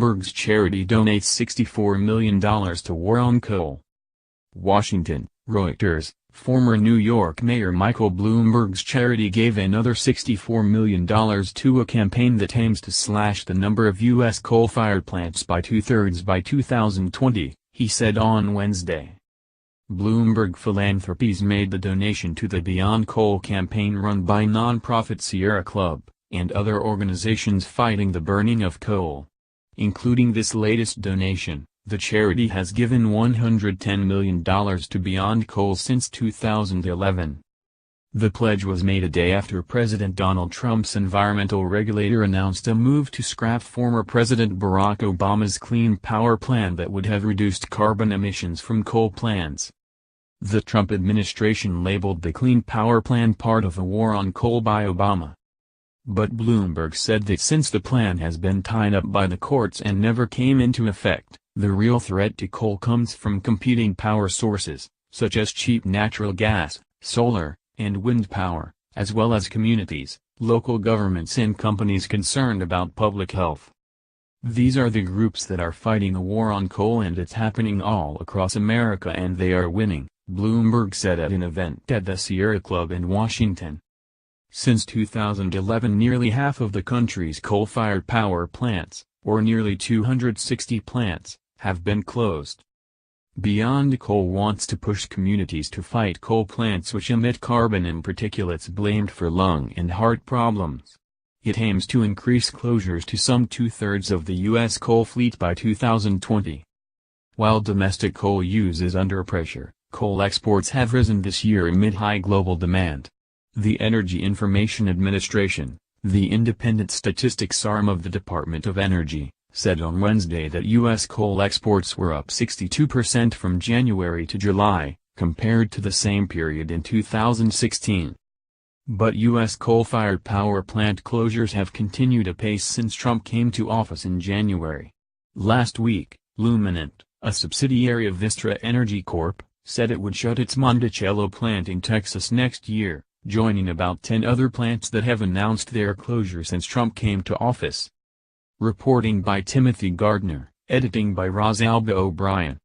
Bloomberg's charity donates $64 million to war on coal. Washington, Reuters. Former New York Mayor Michael Bloomberg's charity gave another $64 million to a campaign that aims to slash the number of U.S. coal-fired plants by two-thirds by 2020, he said on Wednesday. Bloomberg Philanthropies made the donation to the Beyond Coal campaign run by nonprofit Sierra Club, and other organizations fighting the burning of coal. Including this latest donation, the charity has given $110 million to Beyond Coal since 2011. The pledge was made a day after President Donald Trump's environmental regulator announced a move to scrap former President Barack Obama's Clean Power Plan that would have reduced carbon emissions from coal plants. The Trump administration labeled the Clean Power Plan part of a war on coal by Obama. But Bloomberg said that since the plan has been tied up by the courts and never came into effect, the real threat to coal comes from competing power sources, such as cheap natural gas, solar, and wind power, as well as communities, local governments and companies concerned about public health. These are the groups that are fighting a war on coal, and it's happening all across America and they are winning, Bloomberg said at an event at the Sierra Club in Washington. Since 2011, nearly half of the country's coal-fired power plants, or nearly 260 plants, have been closed. Beyond Coal wants to push communities to fight coal plants which emit carbon and particulates blamed for lung and heart problems. It aims to increase closures to some two-thirds of the U.S. coal fleet by 2020. While domestic coal use is under pressure, coal exports have risen this year amid high global demand. The Energy Information Administration, the independent statistics arm of the Department of Energy, said on Wednesday that U.S. coal exports were up 62% from January to July, compared to the same period in 2016. But U.S. coal-fired power plant closures have continued apace since Trump came to office in January. Last week, Luminant, a subsidiary of Vistra Energy Corp., said it would shut its Monticello plant in Texas next year, joining about 10 other plants that have announced their closure since Trump came to office. Reporting by Timothy Gardner, editing by Rosalba O'Brien.